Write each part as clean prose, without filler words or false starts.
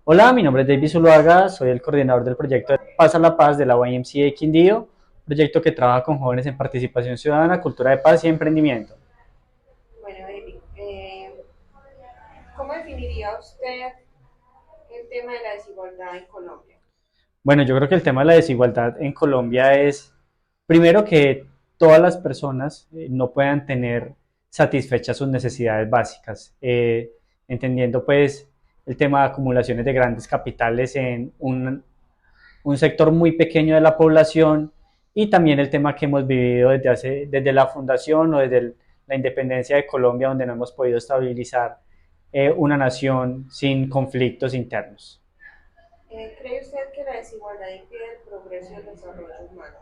Hola, mi nombre es David Zuluaga, soy el coordinador del proyecto Paz a la Paz de la YMCA Quindío, proyecto que trabaja con jóvenes en participación ciudadana, cultura de paz y emprendimiento. Bueno, David, ¿cómo definiría usted el tema de la desigualdad en Colombia? Bueno, yo creo que el tema de la desigualdad en Colombia es, primero, que todas las personas no puedan tener satisfechas sus necesidades básicas, entendiendo pues el tema de acumulaciones de grandes capitales en un sector muy pequeño de la población y también el tema que hemos vivido desde la fundación o desde la independencia de Colombia, donde no hemos podido estabilizar una nación sin conflictos internos. ¿Cree usted que la desigualdad impide el progreso y el desarrollo humano?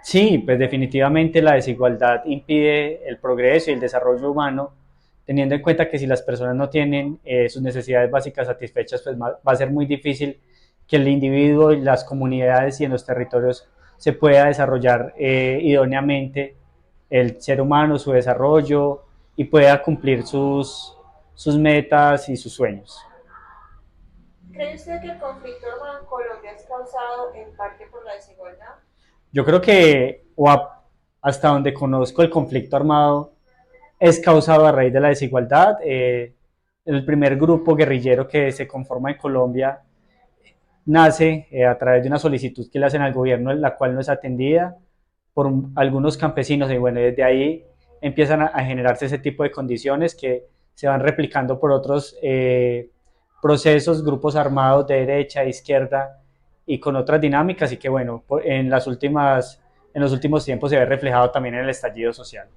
Sí, pues definitivamente la desigualdad impide el progreso y el desarrollo humano, teniendo en cuenta que si las personas no tienen sus necesidades básicas satisfechas, pues va a ser muy difícil que el individuo y las comunidades y en los territorios se pueda desarrollar idóneamente el ser humano, su desarrollo y pueda cumplir sus metas y sus sueños. ¿Cree usted que el conflicto armado en Colombia es causado en parte por la desigualdad? Yo creo que, hasta donde conozco, el conflicto armado es causado a raíz de la desigualdad. El primer grupo guerrillero que se conforma en Colombia nace a través de una solicitud que le hacen al gobierno, la cual no es atendida por algunos campesinos, y bueno, desde ahí empiezan a generarse ese tipo de condiciones que se van replicando por otros procesos, grupos armados de derecha, izquierda y con otras dinámicas, y que bueno, en los últimos tiempos se ve reflejado también en el estallido social.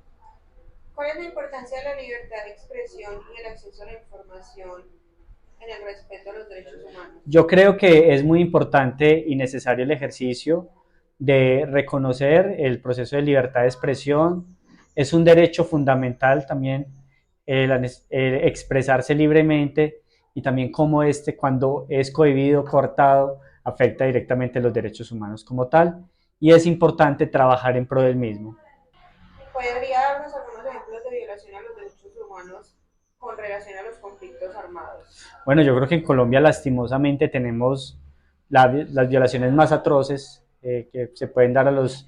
¿Cuál es la importancia de la libertad de expresión y el acceso a la información en el respeto a los derechos humanos? Yo creo que es muy importante y necesario el ejercicio de reconocer el proceso de libertad de expresión. Es un derecho fundamental también expresarse libremente, y también cómo cuando es cohibido, cortado, afecta directamente los derechos humanos como tal. Y es importante trabajar en pro del mismo. ¿Podría darnos algunos ejemplos de violación a los derechos humanos con relación a los conflictos armados? Bueno, yo creo que en Colombia lastimosamente tenemos las violaciones más atroces que se pueden dar a los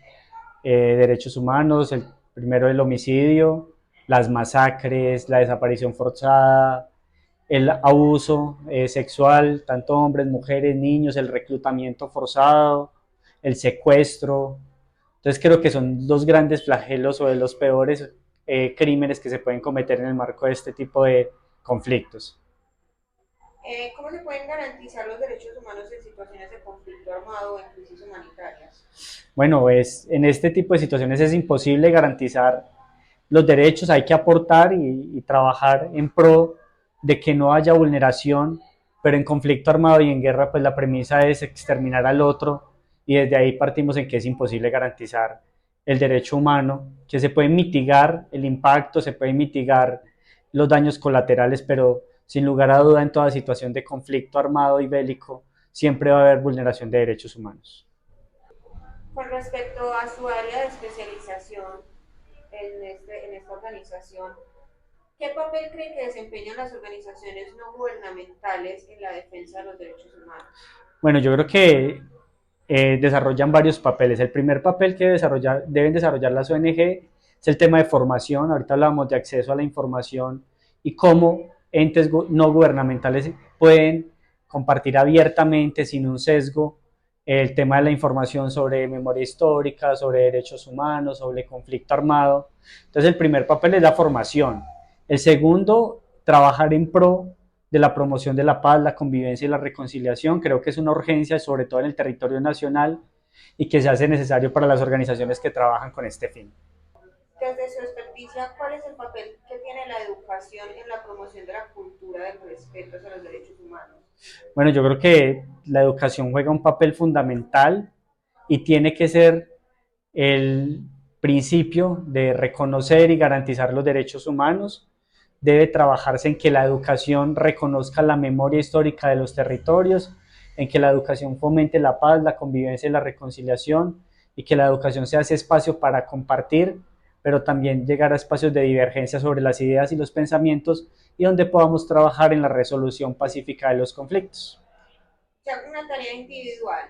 derechos humanos. El primero, el homicidio, las masacres, la desaparición forzada, el abuso sexual, tanto hombres, mujeres, niños, el reclutamiento forzado, el secuestro. Entonces creo que son dos grandes flagelos o de los peores crímenes que se pueden cometer en el marco de este tipo de conflictos. ¿Cómo se pueden garantizar los derechos humanos en situaciones de conflicto armado o en crisis humanitarias? Bueno, en este tipo de situaciones es imposible garantizar los derechos, hay que aportar y trabajar en pro de que no haya vulneración, pero en conflicto armado y en guerra, pues la premisa es exterminar al otro, y desde ahí partimos en que es imposible garantizar el derecho humano, que se puede mitigar el impacto, se puede mitigar los daños colaterales, pero sin lugar a duda en toda situación de conflicto armado y bélico siempre va a haber vulneración de derechos humanos. Con respecto a su área de especialización en esta organización, ¿qué papel cree que desempeñan las organizaciones no gubernamentales en la defensa de los derechos humanos? Bueno, yo creo que desarrollan varios papeles. El primer papel que deben desarrollar las ONG es el tema de formación. Ahorita hablamos de acceso a la información y cómo entes no gubernamentales pueden compartir abiertamente, sin un sesgo, el tema de la información sobre memoria histórica, sobre derechos humanos, sobre conflicto armado. Entonces el primer papel es la formación. El segundo, trabajar en pro de la promoción de la paz, la convivencia y la reconciliación. Creo que es una urgencia, sobre todo en el territorio nacional, y que se hace necesario para las organizaciones que trabajan con este fin. Desde su experticia, ¿cuál es el papel que tiene la educación en la promoción de la cultura del respeto a los derechos humanos? Bueno, yo creo que la educación juega un papel fundamental y tiene que ser el principio de reconocer y garantizar los derechos humanos. Debe trabajarse en que la educación reconozca la memoria histórica de los territorios, en que la educación fomente la paz, la convivencia y la reconciliación, y que la educación sea ese espacio para compartir, pero también llegar a espacios de divergencia sobre las ideas y los pensamientos, y donde podamos trabajar en la resolución pacífica de los conflictos. sea una tarea individual,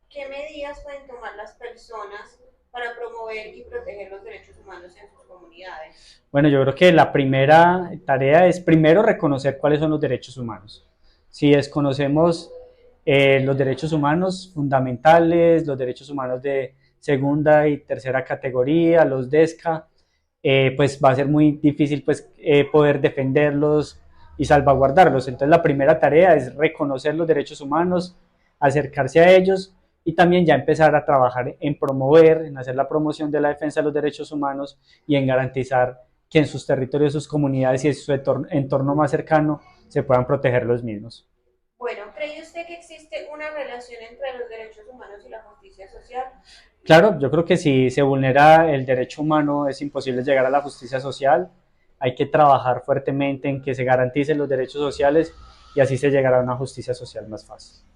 ¿qué medidas pueden tomar las personas para promover y proteger los derechos humanos en sus comunidades? Bueno, yo creo que la primera tarea es primero reconocer cuáles son los derechos humanos. Si desconocemos los derechos humanos fundamentales, los derechos humanos de segunda y tercera categoría, los DESCA, pues va a ser muy difícil pues, poder defenderlos y salvaguardarlos. Entonces la primera tarea es reconocer los derechos humanos, acercarse a ellos y también ya empezar a trabajar en promover, en hacer la promoción de la defensa de los derechos humanos y en garantizar que en sus territorios, sus comunidades y en su entorno más cercano se puedan proteger los mismos. Bueno, ¿cree usted que existe una relación entre los derechos humanos y la justicia social? Claro, yo creo que si se vulnera el derecho humano es imposible llegar a la justicia social. Hay que trabajar fuertemente en que se garanticen los derechos sociales y así se llegará a una justicia social más fácil.